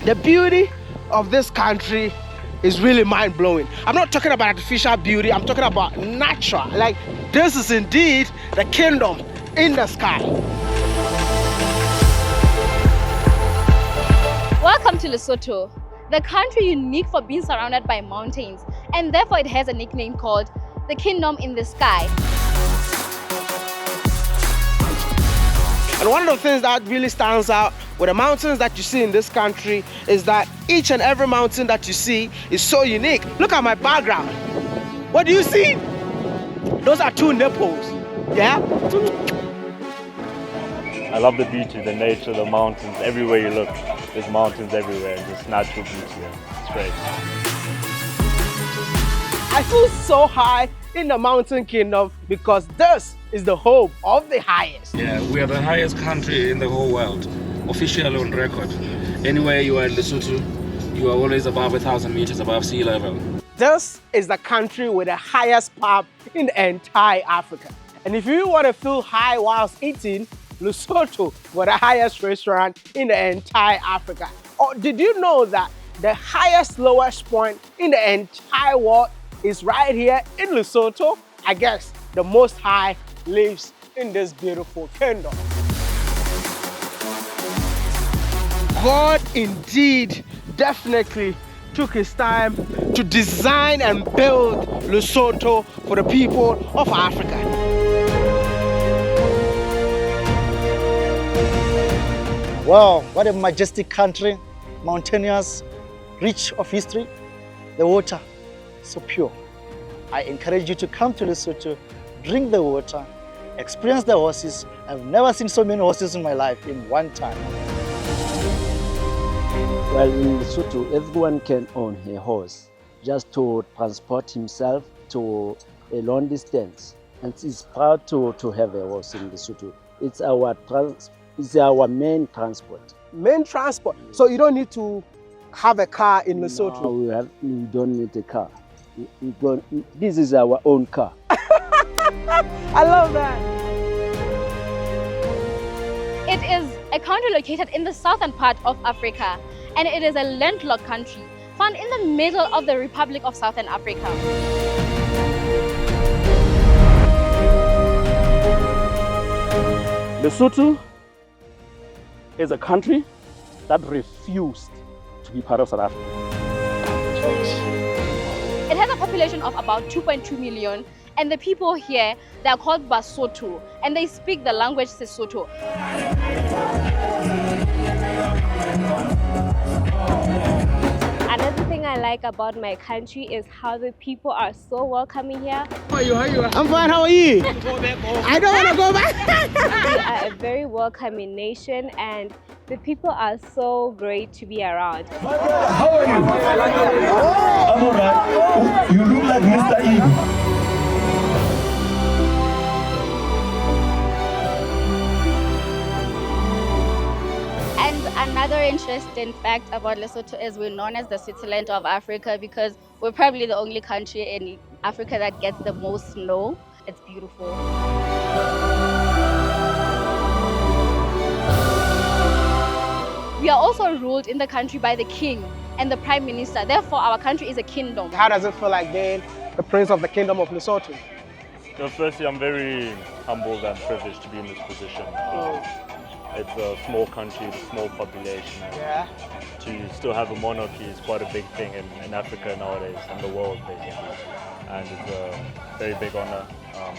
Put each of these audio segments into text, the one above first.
The beauty of this country is really mind-blowing. I'm not talking about artificial beauty, I'm talking about natural. Like, this is indeed the kingdom in the sky. Welcome to Lesotho, the country unique for being surrounded by mountains, and therefore it has a nickname called the Kingdom in the Sky. And one of the things that really stands out with the mountains that you see in this country is that each and every mountain that you see is so unique. Look at my background. What do you see? Those are two nipples. Yeah? I love the beauty, the nature, the mountains. Everywhere you look, there's mountains everywhere. Just natural beauty. Yeah. It's great. I feel so high in the mountain kingdom because this is the home of the highest. Yeah, we are the highest country in the whole world, officially on record. Anywhere you are in Lesotho, you are always above 1,000 meters above sea level. This is the country with the highest pub in the entire Africa. And if you want to feel high whilst eating, Lesotho with the highest restaurant in the entire Africa. Or did you know that the highest lowest point in the entire world is right here in Lesotho? I guess the Most High lives in this beautiful kingdom. God indeed definitely took his time to design and build Lesotho for the people of Africa. Wow, what a majestic country, mountainous, rich of history, the water so pure. I encourage you to come to Lesotho, drink the water, experience the horses. I've never seen so many horses in my life in one time. Well, in Lesotho, everyone can own a horse just to transport himself to a long distance. And it's proud to have a horse in Lesotho. It's our main transport. Main transport? So you don't need to have a car in Lesotho? No, we don't need a car. This is our own car. I love that. It is a country located in the southern part of Africa, and it is a landlocked country found in the middle of the Republic of Southern Africa. Lesotho is a country that refused to be part of South Africa. It has a population of about 2.2 million, and the people here, they are called Basotho, and they speak the language Sesotho. Another thing I like about my country is how the people are so welcoming here. How are you? I'm fine, how are you? I don't want to go back. We are a very welcoming nation, and the people are so great to be around. How are you? I'm all right. You look like Mr. Eve. And another interesting fact about Lesotho is we're known as the Switzerland of Africa because we're probably the only country in Africa that gets the most snow. It's beautiful. We are also ruled in the country by the king and the prime minister. Therefore, our country is a kingdom. How does it feel like being the prince of the kingdom of Lesotho? So firstly, I'm very humbled and privileged to be in this position. It's a small country, a small population, and to still have a monarchy is quite a big thing in Africa nowadays and the world basically. And it's a very big honor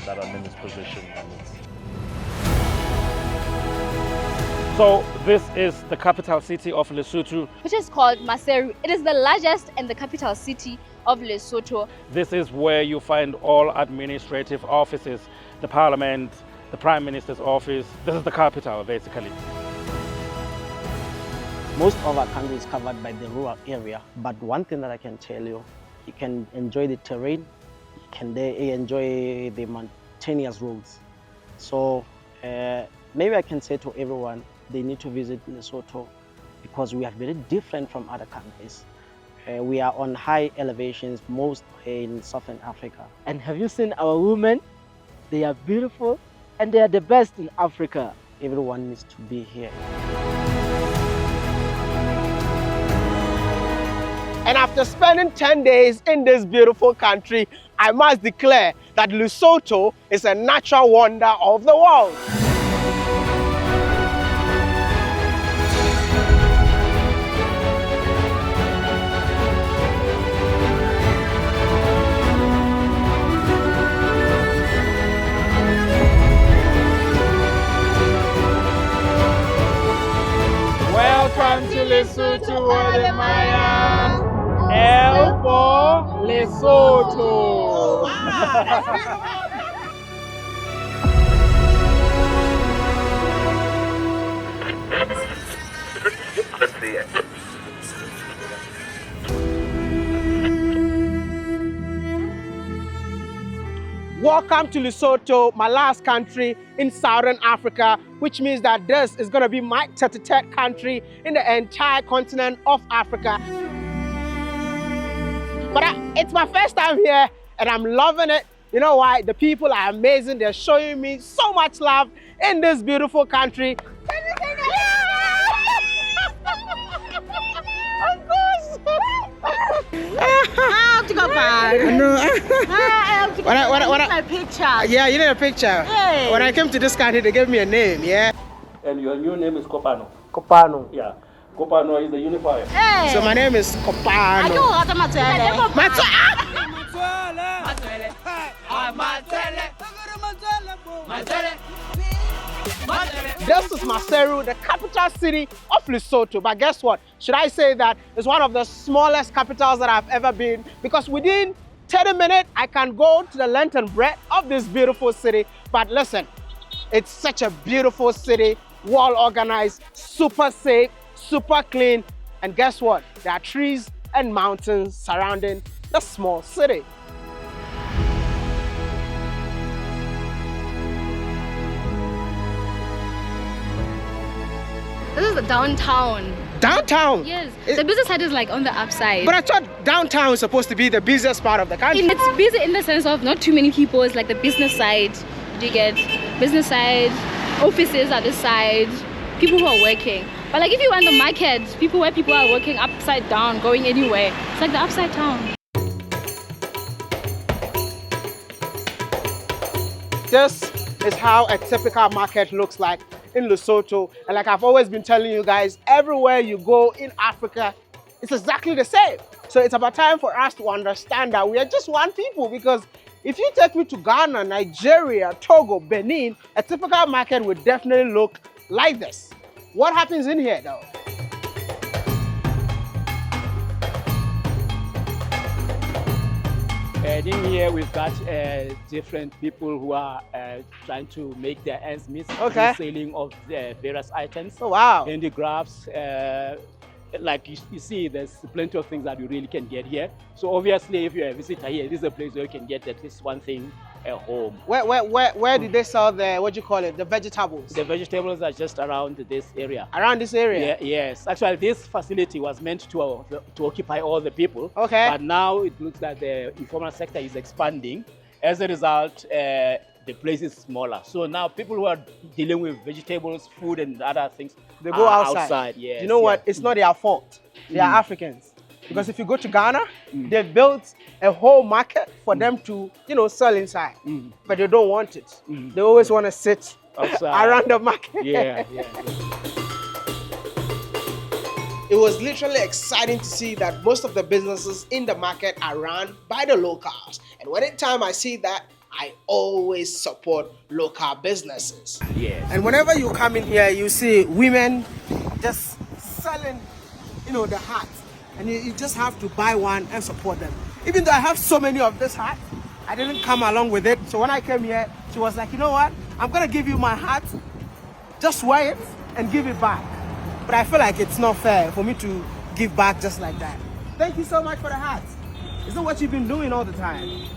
that I'm in this position. So this is the capital city of Lesotho, which is called Maseru. It is the largest and the capital city of Lesotho. This is where you find all administrative offices, the parliament, the Prime Minister's office. This is the capital, basically. Most of our country is covered by the rural area, but one thing that I can tell you, you can enjoy the terrain, you can enjoy the mountainous roads. So maybe I can say to everyone, they need to visit Lesotho because we are very different from other countries. We are on high elevations, most in Southern Africa. And have you seen our women? They are beautiful and they are the best in Africa. Everyone needs to be here. And after spending 10 days in this beautiful country, I must declare that Lesotho is a natural wonder of the world. Welcome to Lesotho, WODE Maya. L for Lesotho. Welcome to Lesotho, my last country in Southern Africa, which means that this is going to be my 33rd country in the entire continent of Africa. But it's my first time here and I'm loving it. You know why? The people are amazing. They're showing me so much love in this beautiful country. Can you say that? Of course. I have to go back. No. I have to go back. I need a picture. Yeah, you need a picture. Hey. When I came to this country, they gave me a name, yeah? And your new name is Kopano. Kopano. Yeah. Kopano is the unifier. Hey. So my name is Kopano. I do what I'm This is Maseru, the capital city of Lesotho. But guess what? Should I say that it's one of the smallest capitals that I've ever been, because within 30 minutes, I can go to the length and breadth of this beautiful city. But listen, it's such a beautiful city, well organized, super safe, super clean. And guess what? There are trees and mountains surrounding the small city. This is the downtown. Downtown? Yes. The business side is like on the upside. But I thought downtown is supposed to be the busiest part of the country. It's busy in the sense of not too many people. It's like the business side. Do you get? Business side, offices are this side, people who are working. But like if you want the market, people are working upside down, going anywhere. It's like the upside down. This is how a typical market looks like in Lesotho. And like I've always been telling you guys, everywhere you go in Africa, it's exactly the same. So it's about time for us to understand that we are just one people, because if you take me to Ghana, Nigeria, Togo, Benin, a typical market would definitely look like this. What happens in here though? In here we've got different people who are trying to make their ends meet. Okay. Selling of various items. Oh wow. Handicrafts. Like you see, there's plenty of things that you really can get here. So obviously, if you're a visitor here, this is a place where you can get at least one thing at home. Where did they sell the, what do you call it, the vegetables? The vegetables are just around this area. Around this area? Yeah, yes. Actually, this facility was meant to occupy all the people. Okay. But now it looks like the informal sector is expanding. As a result, the place is smaller. So now people who are dealing with vegetables, food, and other things, they go outside. Yes, you know what? It's not their fault. They are Africans. Because if you go to Ghana, they built a whole market for them to, you know, sell inside. But they don't want it. They always want to sit outside around the market. Yeah. It was literally exciting to see that most of the businesses in the market are run by the locals. And anytime I see that, I always support local businesses. Yes. And whenever you come in here, you see women just selling, you know, the hats. And you just have to buy one and support them. Even though I have so many of this hat, I didn't come along with it. So when I came here, she was like, you know what? I'm going to give you my hat, just wear it and give it back. But I feel like it's not fair for me to give back just like that. Thank you so much for the hat. Is that what you've been doing all the time?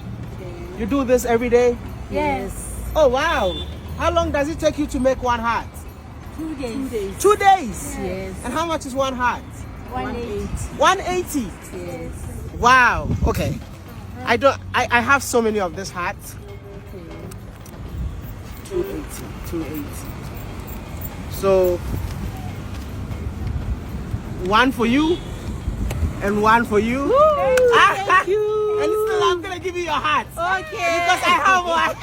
You do this every day? Yes. Oh, wow. How long does it take you to make one hat? 2 days. 2 days? Yes. And how much is one hat? 180. 180? Yes. Wow. Okay. I have so many of this hat. Okay. 280. So one for you And one for you. Thank you. And still, I'm gonna give you your hat. Okay. Because I have one.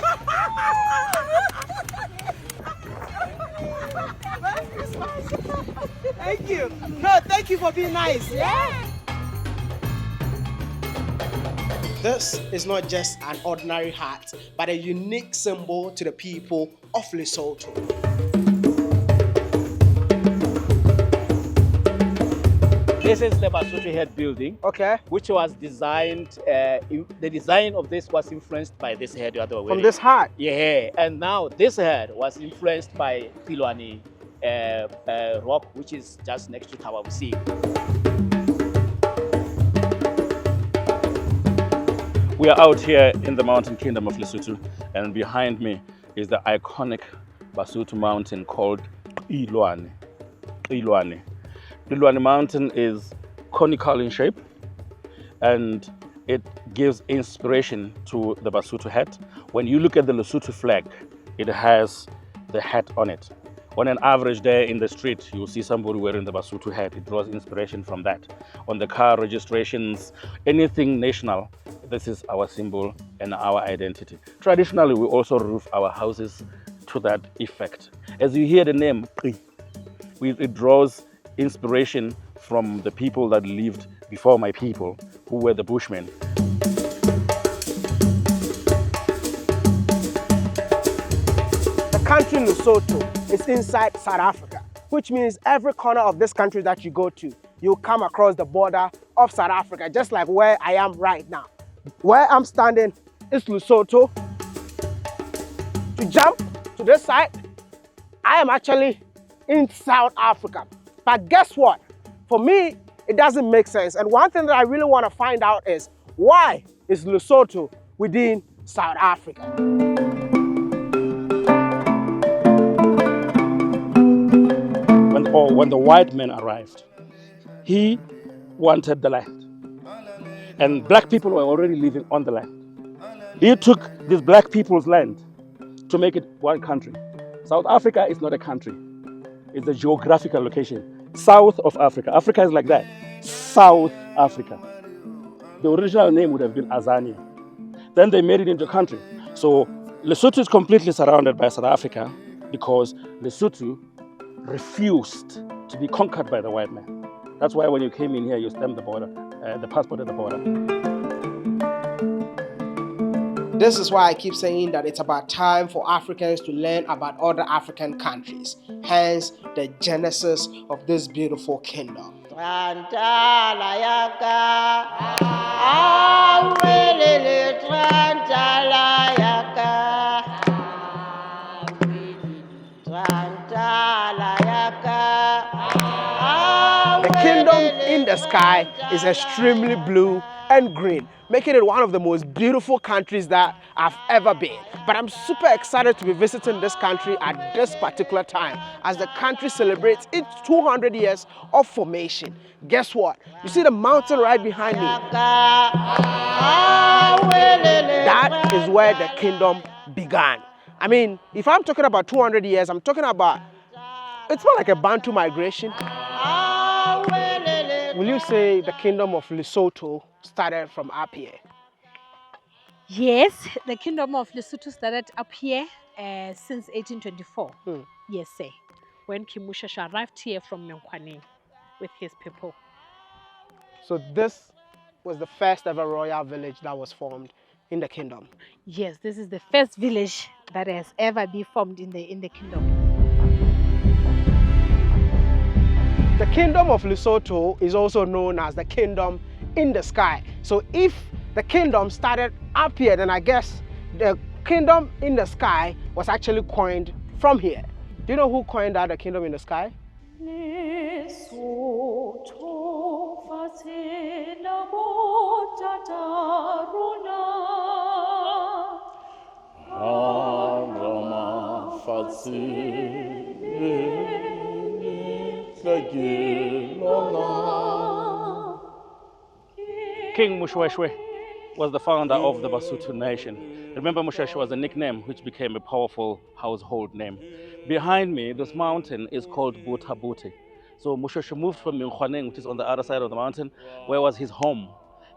Thank you. No, thank you for being nice. Yeah. This is not just an ordinary hat, but a unique symbol to the people of Lesotho. This is the Basotho Head building, okay, which was designed, the design of this was influenced by this head you are wearing. From this hat? Yeah, and now this head was influenced by Tilwani rock, which is just next to Tower of Sea. We are out here in the mountain kingdom of Lesotho, and behind me is the iconic Basotho mountain called Ilwane. Ilwane mountain is conical in shape, and it gives inspiration to the Basotho hat. When you look at the Lesotho flag, it has the hat on it. On an average day in the street, you'll see somebody wearing the Basotho hat. It draws inspiration from that. On the car registrations, anything national, this is our symbol and our identity. Traditionally, we also roof our houses to that effect. As you hear the name, it draws inspiration from the people that lived before my people, who were the Bushmen. The country Lesotho is inside South Africa, which means every corner of this country that you go to, you'll come across the border of South Africa, just like where I am right now. Where I'm standing is Lesotho. To jump to this side, I am actually in South Africa. But guess what? For me, it doesn't make sense. And one thing that I really want to find out is, why is Lesotho within South Africa? When the white man arrived, he wanted the land. And black people were already living on the land. He took these black people's land to make it one country. South Africa is not a country. It's a geographical location. South of Africa. Africa is like that. South Africa. The original name would have been Azania. Then they made it into a country. So Lesotho is completely surrounded by South Africa because Lesotho refused to be conquered by the white man. That's why when you came in here, you stamped the border, the passport at the border. This is why I keep saying that it's about time for Africans to learn about other African countries, hence the genesis of this beautiful kingdom. The kingdom in the sky is extremely blue and green, making it one of the most beautiful countries that I've ever been. But I'm super excited to be visiting this country at this particular time as the country celebrates its 200 years of formation. Guess what? You see the mountain right behind me? That is where the kingdom began. I mean, if I'm talking about 200 years, I'm talking about, it's more like a Bantu migration. Will you say the kingdom of Lesotho started from up here? Yes, the kingdom of Lesotho started up here since 1824. Yes, sir. When King Moshoeshoe arrived here from Menkwane with his people. So this was the first ever royal village that was formed in the kingdom. Yes, this is the first village that has ever been formed in the kingdom. The kingdom of Lesotho is also known as the kingdom in the sky. So if the kingdom started up here, then I guess the kingdom in the sky was actually coined from here. Do you know who coined that, the kingdom in the sky? King Moshoeshoe was the founder of the Basotho nation. Remember, Moshoeshoe was a nickname which became a powerful household name. Behind me, this mountain is called Botabote. So Moshoeshoe moved from Mountwaneng, which is on the other side of the mountain, where was his home.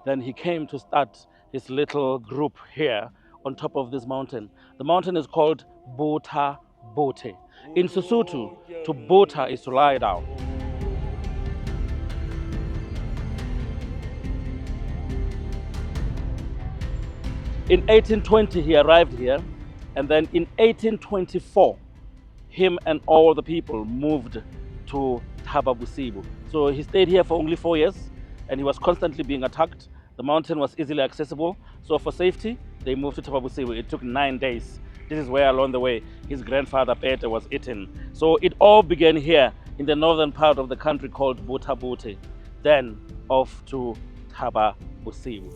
Then he came to start his little group here on top of this mountain. The mountain is called Bota Bote. In Sesotho, to bota is to lie down. In 1820, he arrived here, and then in 1824, him and all the people moved to Thaba Bosibo. So he stayed here for only 4 years, and he was constantly being attacked. The mountain was easily accessible, so for safety, they moved to Thaba Bosibo. It took 9 days. This is where along the way, his grandfather Pete was eaten. So it all began here in the northern part of the country called Bota Bote, then off to Thaba Bosibo.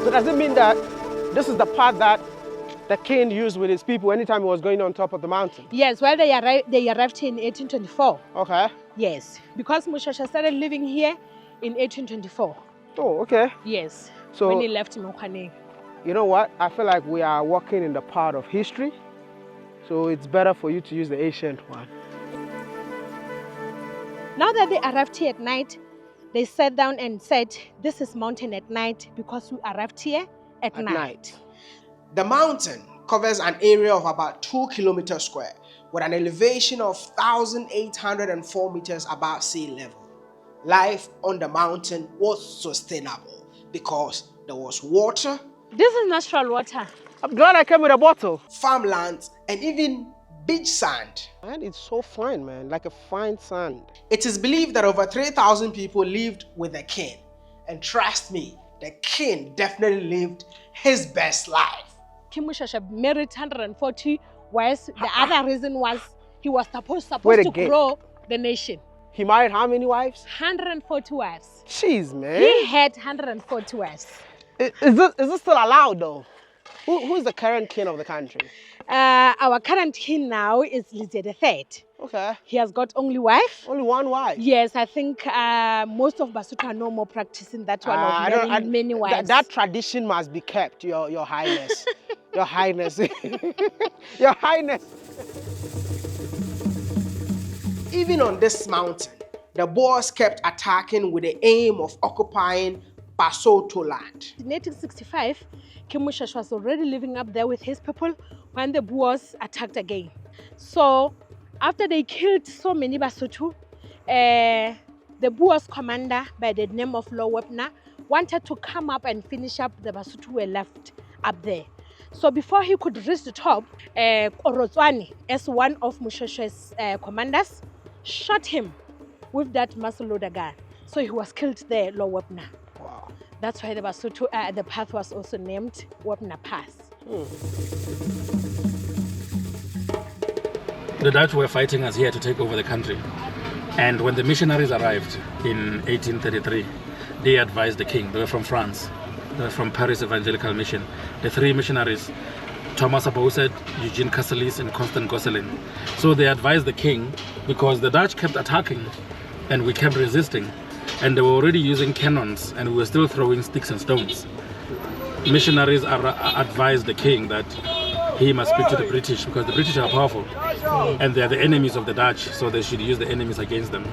So does it mean that this is the path that the king used with his people anytime he was going on top of the mountain? Yes, well, they arrived here in 1824. Okay. Yes, because Moshoeshoe started living here in 1824. Oh, okay. Yes, So, when he left Mountwaneng. you know what? I feel like we are walking in the part of history. So it's better for you to use the ancient one. Now that they arrived here at night, they sat down and said, this is mountain at night because we arrived here at night. The mountain covers an area of about 2 kilometers square with an elevation of 1,804 meters above sea level. Life on the mountain was sustainable because there was water. This is natural water. I'm glad I came with a bottle. Farmlands and even beach sand. And it's so fine, man, like a fine sand. It is believed that over 3,000 people lived with the king. And trust me, the king definitely lived his best life. King Moshoeshoe married 140 wives. The other reason was he was supposed to grow the nation. He married how many wives? 140 wives. Jeez, man. He had 140 wives. Is this still allowed though? Who's the current king of the country? Our current king now is Lizzie III. Okay. He has got only wife. Only one wife? Yes, I think most of Basotho are no more practicing that one of many wives. That tradition must be kept, Your Highness. Your Highness. Your Highness. Even on this mountain, the Boers kept attacking with the aim of occupying Basotho land. In 1865, King Moshoeshoe was already living up there with his people when the Boers attacked again. So after they killed so many Basotho, the Boers commander by the name of Lowepna wanted to come up and finish up the Basotho who were left up there. So before he could reach the top, Orotswane, as one of Moshoeshoe's commanders, shot him with that muzzleloader gun. So he was killed there, Lowepna. Wow. That's why the Basotho, the path was also named Wapna Pass. The Dutch were fighting us here to take over the country. And when the missionaries arrived in 1833, they advised the king. They were from France. They were from Paris Evangelical Mission. The three missionaries, Thomas Abouset, Eugene Casselis, and Constant Gosselin. So they advised the king because the Dutch kept attacking and we kept resisting. And they were already using cannons and we were still throwing sticks and stones. Missionaries advised the king that he must speak to the British because the British are powerful and they are the enemies of the Dutch, so they should use the enemies against them.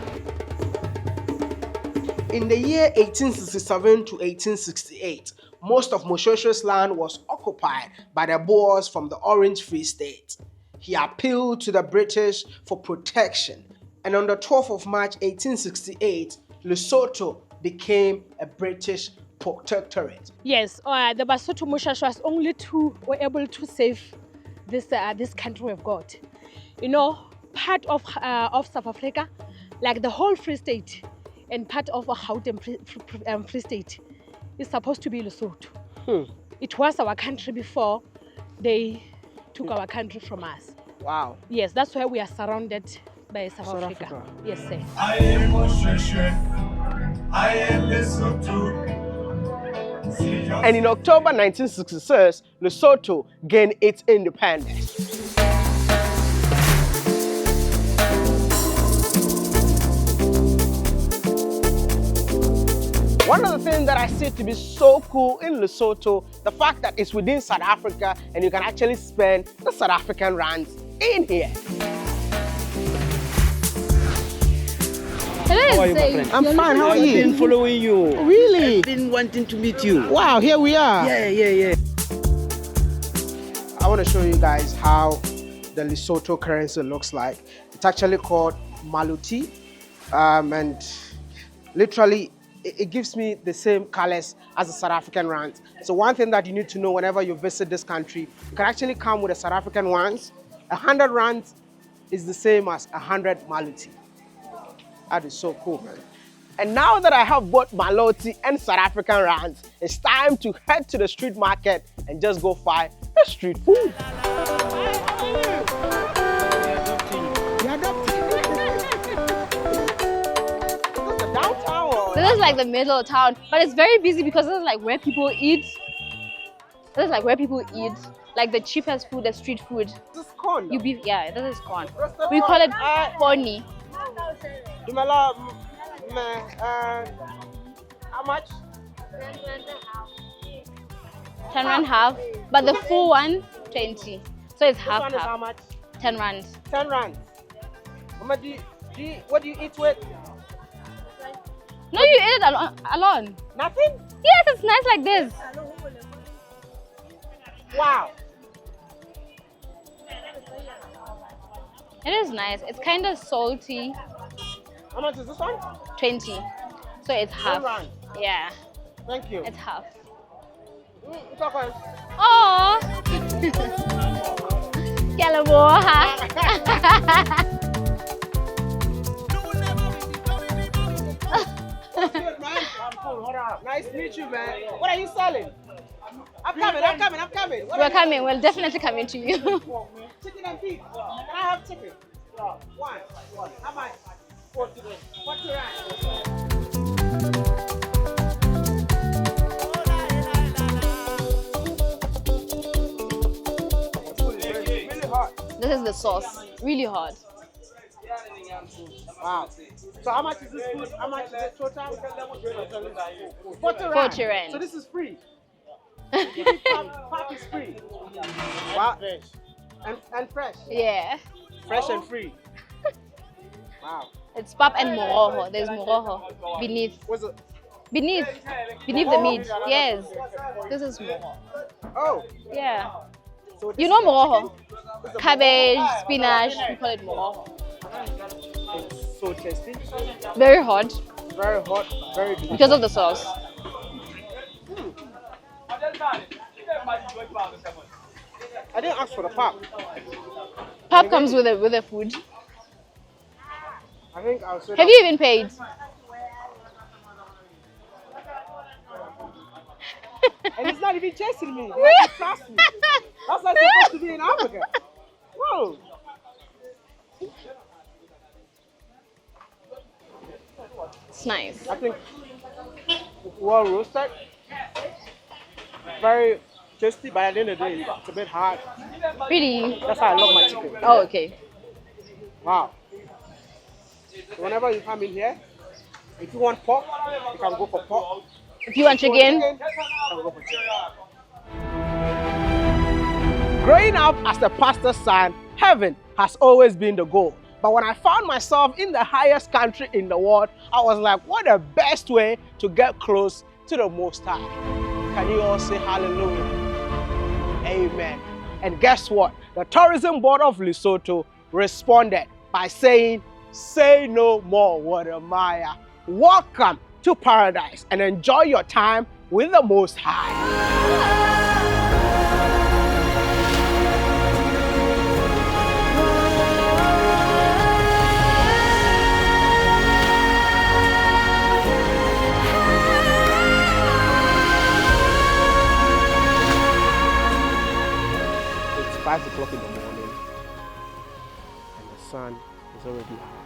In the year 1867 to 1868, most of Moshoeshoe's land was occupied by the Boers from the Orange Free State. He appealed to the British for protection, and on the 12th of March 1868, Lesotho became a British protectorate. Yes, the Basotho Moshoeshoe were able to save this country we've got. You know, part of South Africa, like the whole Free State and part of Gauteng Free State, is supposed to be Lesotho. It was our country before they took our country from us. Wow. Yes, that's why we are surrounded by South Africa. Yes, sir. I am Moshoeshoe. I am Lesotho. And in October 1966, Lesotho gained its independence. One of the things that I see to be so cool in Lesotho, the fact that it's within South Africa and you can actually spend the South African rands in here. How are you, my friend? I'm fine, how are you? I've been following you. Really? I've been wanting to meet you. Wow, here we are. Yeah. I want to show you guys how the Lesotho currency looks like. It's actually called Maluti, and literally it gives me the same colors as the South African rands. So one thing that you need to know whenever you visit this country, you can actually come with a South African rands. 100 rands is the same as 100 Maluti. That is so cool, man. And now that I have both Maluti and South African rands, it's time to head to the street market and just go find the street food. This is like the middle of town, but it's very busy because this is like where people eat. This is like where people eat, like the cheapest food, the street food. This is corn. Yeah, this is corn. We call it pony. How much? 10 rand half, but the full one 20. So it's half This one is half. how much? 10 rand. 10 rand. What do you eat with? No, you eat it alone. Nothing? Yes, it's nice like this. Wow. It is nice. It's kind of salty. How much is this one? 20. So it's half. 10 rand. Yeah. Thank you. It's half. It's okay. Oh. Good, man. I'm cool. Hold on. Nice to meet you, man. What are you selling? I'm coming. We're coming. We'll definitely come into you. Chicken and beef. Can I have chicken? One. How much? 40 rand. Really hot. This is the sauce. Really hot. Wow. So how much is this food? How much is it total? 40 rand. 40 rand. So this is free. Pop is free. Wow. And fresh. Yeah. Fresh and free. Wow. It's pap and moroho. There's moroho beneath. What's it? Beneath the meat. Yes. This is moroho. Oh. Yeah. So You know moroho? Cabbage, spinach. We call it moroho. It's so tasty. Very hot. Very hot. Very delicious. Because of the sauce. I didn't ask for the pop. Pap comes with the food. I think I'll say Have you even paid? And it's not even chasing me. Like, it trusts me. That's why it's supposed to be in Africa. Whoa. It's nice. I think it's well roasted. Very tasty, but at the end of the day, it's a bit hard. Really? That's how I love my chicken. Oh, okay. Wow. So whenever you come in here, if you want pork, you can go for pork. If you want chicken, you can go for chicken. Growing up as the pastor's son, heaven has always been the goal. But when I found myself in the highest country in the world, I was like, what the best way to get close to the Most High? Can you all say hallelujah? Amen. And guess what? The Tourism Board of Lesotho responded by saying, say no more, Wadamaya. Welcome to paradise and enjoy your time with the Most High. It's 5 o'clock in the morning and the sun is already high.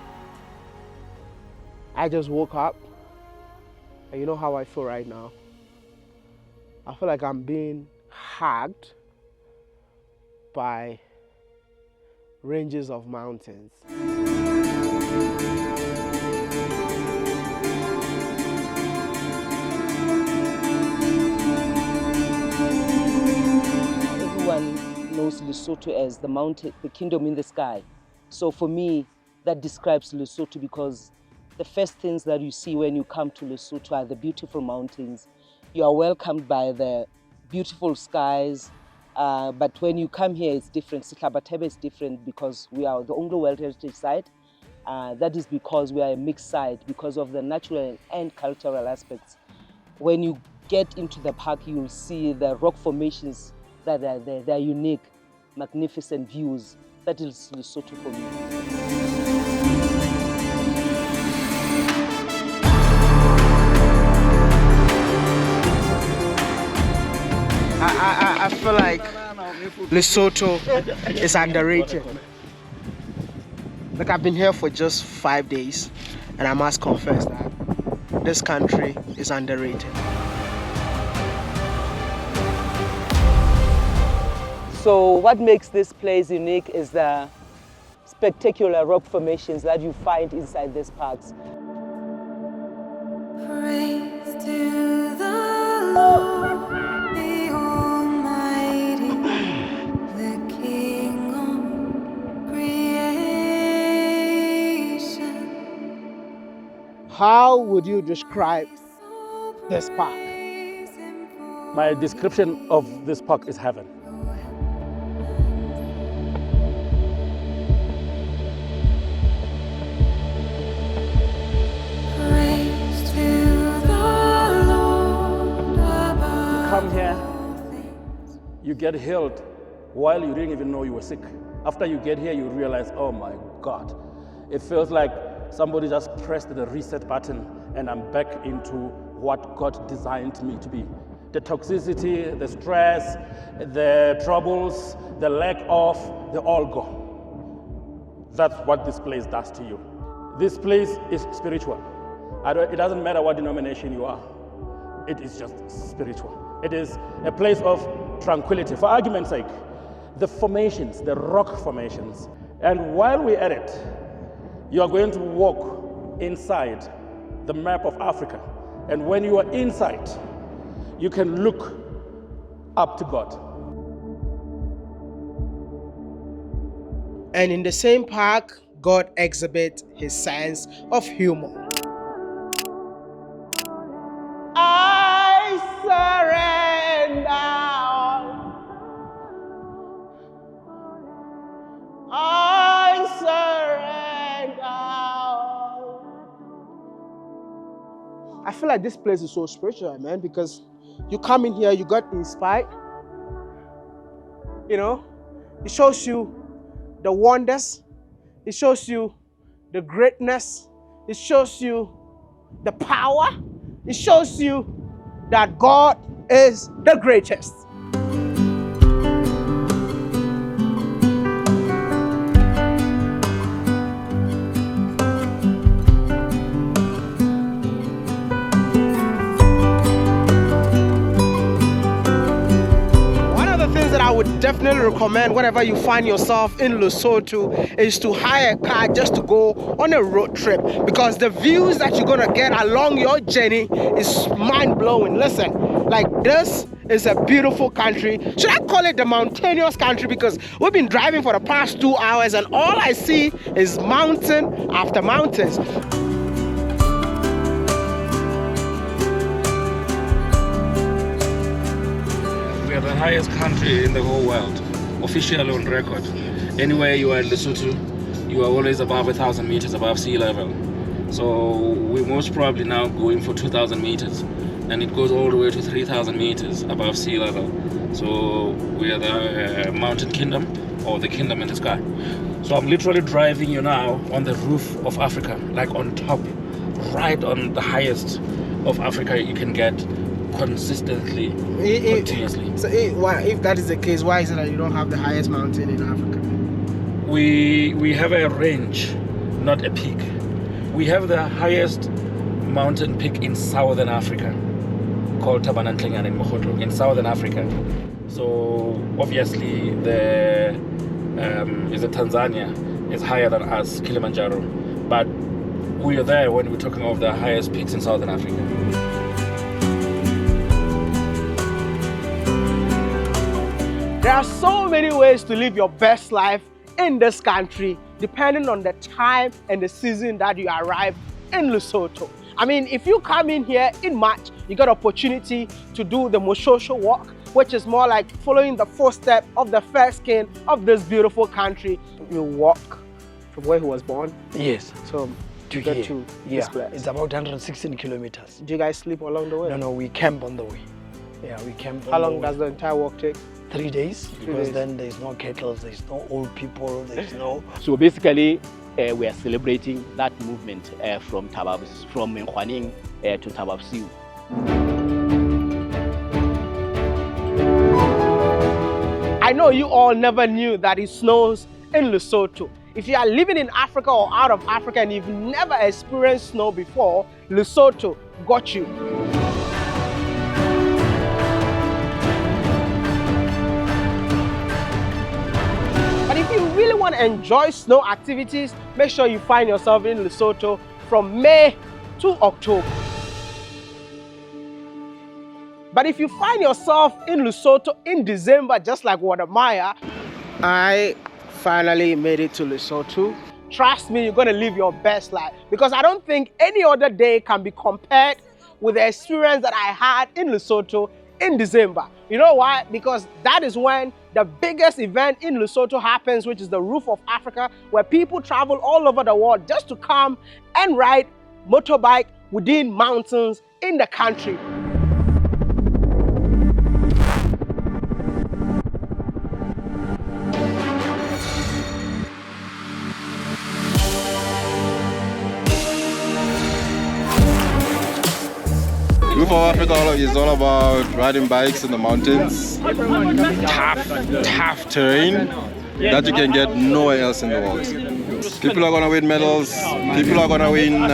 I just woke up and you know how I feel right now? I feel like I'm being hugged by ranges of mountains. Lesotho as the mountain, the kingdom in the sky. So for me, that describes Lesotho, because the first things that you see when you come to Lesotho are the beautiful mountains. You are welcomed by the beautiful skies, but when you come here, it's different. Sihlabatebe is different because we are the only World Heritage Site. That is because we are a mixed site, because of the natural and cultural aspects. When you get into the park, you'll see the rock formations that are there. They're unique, magnificent views. That is Lesotho for me. I feel like Lesotho is underrated. Like, I've been here for just 5 days, and I must confess that this country is underrated. So what makes this place unique is the spectacular rock formations that you find inside these parks. Praise to the Lord, the Almighty, the King of creation. How would you describe this park? My description of this park is heaven. Come here, you get healed while you didn't even know you were sick. After you get here, you realize, oh my God, it feels like somebody just pressed the reset button and I'm back into what God designed me to be. The toxicity, the stress, the troubles, the lack of, they're all gone. That's what this place does to you. This place is spiritual. It doesn't matter what denomination you are. It is just spiritual. It is a place of tranquility. For argument's sake, the formations, the rock formations. And while we're at it, you are going to walk inside the map of Africa. And when you are inside, you can look up to God. And in the same park, God exhibits his sense of humor. I surrender. I surrender. I feel like this place is so spiritual, man, because you come in here, you got inspired. You know, it shows you the wonders. It shows you the greatness. It shows you the power. It shows you that God is the greatest. I would definitely recommend, whenever you find yourself in Lesotho, is to hire a car just to go on a road trip, because the views that you're gonna get along your journey is mind-blowing. Listen, like, this is a beautiful country. Should I call it the mountainous country? Because we've been driving for the past 2 hours and all I see is mountain after mountains. The highest country in the whole world, officially on record. Anywhere you are in Lesotho, you are always above 1,000 meters above sea level. So we're most probably now going for 2,000 meters, and it goes all the way to 3,000 meters above sea level. So we are the mountain kingdom, or the kingdom in the sky. So I'm literally driving you now on the roof of Africa, like on top, right on the highest of Africa you can get, consistently, continuously. So if that is the case, why is it that you don't have the highest mountain in Africa? We have a range, not a peak. We have the highest mountain peak in southern Africa, called Time.Until in Moshoeshoe, in southern Africa. So obviously the Tanzania is higher than us, Kilimanjaro, but we are there when we're talking of the highest peaks in southern Africa. There are so many ways to live your best life in this country, depending on the time and the season that you arrive in Lesotho. I mean, if you come in here in March, you got opportunity to do the Moshoeshoe walk, which is more like following the footsteps of the first king of this beautiful country. You walk from where he was born. Yes. So to get here. to Yeah, this place. it's about 116 kilometers. Do you guys sleep along the way? No, we camp on the way. Yeah, we camp on How the long way. does the entire walk take? 3 days, 3 because days. then there's no cattle, there's no old people, there's no... So basically, we are celebrating that movement from Menkhoaneng to Tababsiu. I know you all never knew that it snows in Lesotho. If you are living in Africa or out of Africa and you've never experienced snow before, Lesotho got you. But if you really want to enjoy snow activities, make sure you find yourself in Lesotho from May to October. But if you find yourself in Lesotho in December, just like WODE, I finally made it to Lesotho. Trust me, you're going to live your best life, because I don't think any other day can be compared with the experience that I had in Lesotho in December. You know why? Because that is when the biggest event in Lesotho happens, which is the Roof of Africa, where people travel all over the world just to come and ride motorbike within mountains in the country. Roof of Africa is all about riding bikes in the mountains. Tough terrain that you can get nowhere else in the world. People are going to win medals, people are going to win,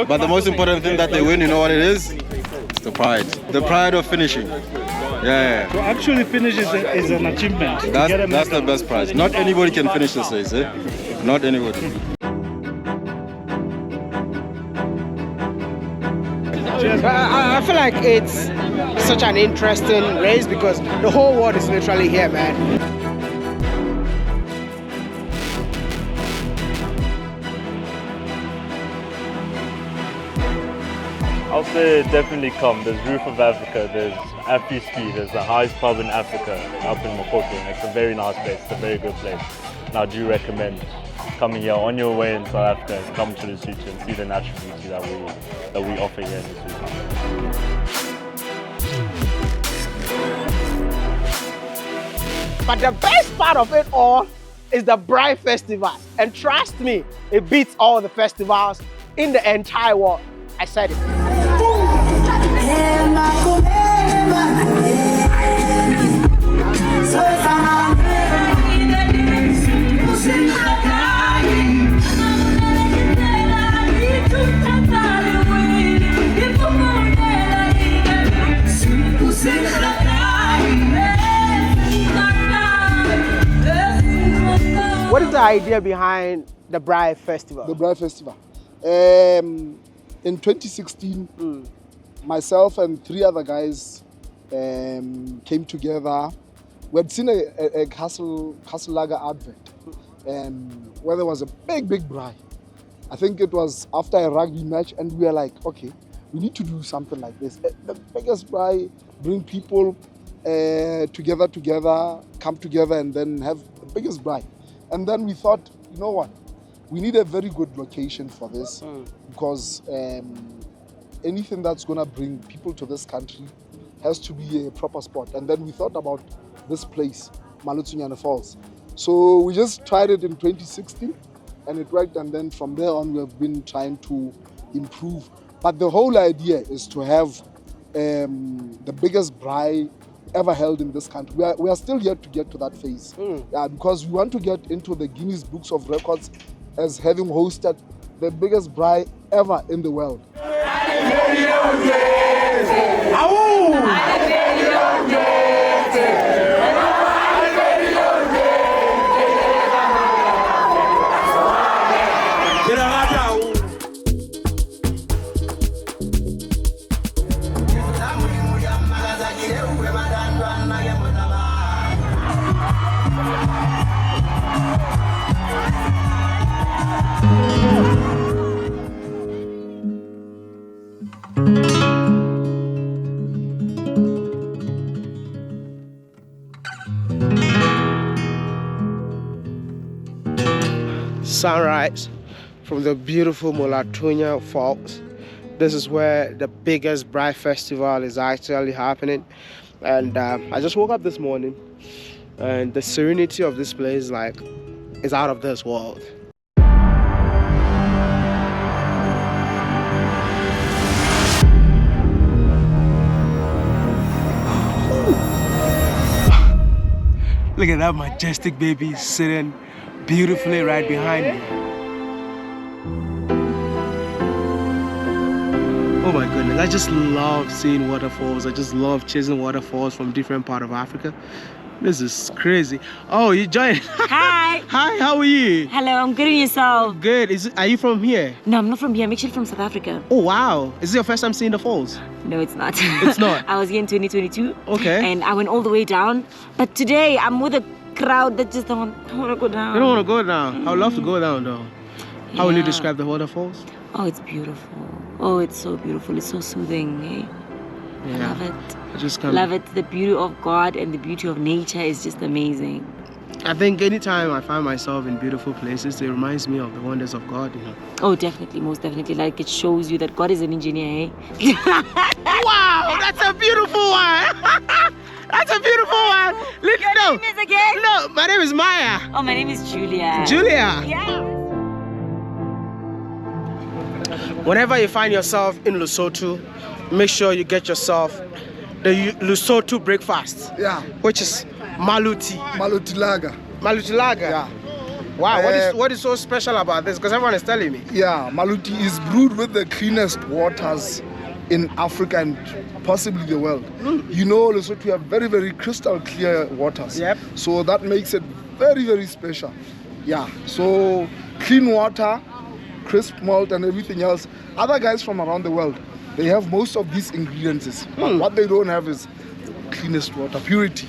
but the most important thing that they win, you know what it is? It's the pride. The pride of finishing. Yeah. To actually finish is an achievement. That's the best prize. Not anybody can finish this race, eh? Not anybody. I feel like it's such an interesting race because the whole world is literally here, man. I'll say definitely come. There's Roof of Africa, there's Afri-Ski, there's the highest pub in Africa up in Maputo. It's a very nice place, it's a very good place. And I do recommend coming here on your way in South Africa and come to Lesotho and see the natural beauty that we offer here in Lesotho. But the best part of it all is the Braai Festival. And trust me, it beats all the festivals in the entire world. I said it. What is the idea behind the Braai Festival? The Braai Festival. In 2016, myself and 3 other guys came together. We had seen a Castle Lager advert where there was a big braai. I think it was after a rugby match, and we were like, okay, we need to do something like this. The biggest braai, bring people together, come together, and then have the biggest braai. And then we thought, you know what? We need a very good location for this because anything that's going to bring people to this country has to be a proper spot. And then we thought about this place, Malotsunyane Falls. So we just tried it in 2016 and it worked. And then from there on, we have been trying to improve. But the whole idea is to have the biggest braai ever held in this country. We are still yet to get to that phase. Yeah, because we want to get into the Guinness Books of Records as having hosted the biggest braai ever in the world. sunrise from the beautiful Molatunya Falls. This is where the biggest Bright Festival is actually happening. And I just woke up this morning and the serenity of this place is out of this world. Look at that majestic baby sitting beautifully right behind me. Oh my goodness, I just love seeing waterfalls. I just love chasing waterfalls from different parts of Africa. This is crazy. Oh, you joined. Hi. Hi, how are you? Hello, I'm good, and yourself? Good. Are you from here? No, I'm not from here. I'm actually from South Africa. Oh, wow. Is this your first time seeing the falls? No, it's not. It's not? I was here in 2022. Okay. And I went all the way down. But today, I'm with a crowd that just don't want to go down. You don't want to go down? I would love to go down, though. How will you describe the waterfalls? Oh, it's beautiful. Oh, it's so beautiful. It's so soothing. Eh? I love it. I just can't. Love it. The beauty of God and the beauty of nature is just amazing. I think anytime I find myself in beautiful places, it reminds me of the wonders of God, you know. Oh, definitely, most definitely. Like, it shows you that God is an engineer, eh? Wow, that's a beautiful one. That's a beautiful one. Your name is again? No, my name is Maya. Oh, my name is Julia. Julia? Yeah. Whenever you find yourself in Lesotho, make sure you get yourself the Lesotho breakfast. Yeah. Which is maluti. Maluti lager. Maluti lager? Yeah. Wow, what is so special about this? Because everyone is telling me. Yeah, maluti is brewed with the cleanest waters in Africa and possibly the world. You know, Lesotho, we have very, very crystal clear waters. Yep. So that makes it very, very special. Yeah, so clean water, crisp malt and everything else. Other guys from around the world, they have most of these ingredients. But what they don't have is cleanest water, purity.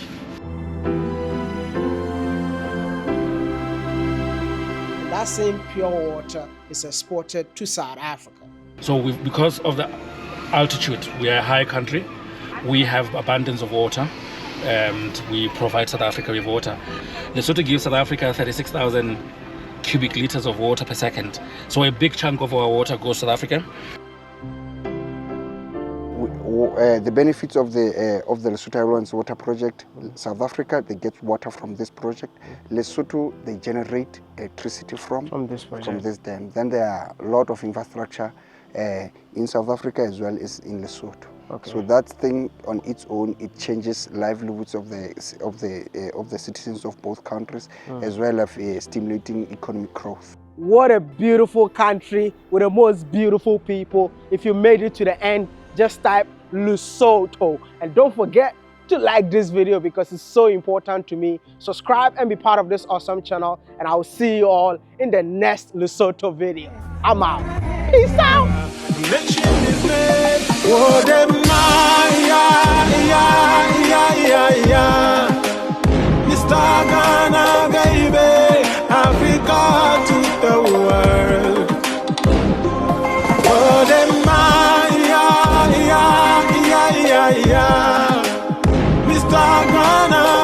That same pure water is exported to South Africa. So because of the altitude, we are a high country. We have abundance of water and we provide South Africa with water. Lesotho gives South Africa 36,000 cubic liters of water per second. So a big chunk of our water goes to South Africa. The benefits of the Lesotho Islands Water Project, South Africa, they get water from this project. Lesotho, they generate electricity from this dam. Then there are a lot of infrastructure in South Africa as well as in Lesotho. Okay. So that thing on its own, it changes livelihoods of the citizens of both countries, as well as stimulating economic growth. What a beautiful country with the most beautiful people. If you made it to the end, just type Lesotho. And don't forget to like this video because it's so important to me. Subscribe and be part of this awesome channel. And I will see you all in the next Lesotho video. I'm out. Peace out. Mr. Ghana, baby, Africa to the world. Oh, Mr. Ghana.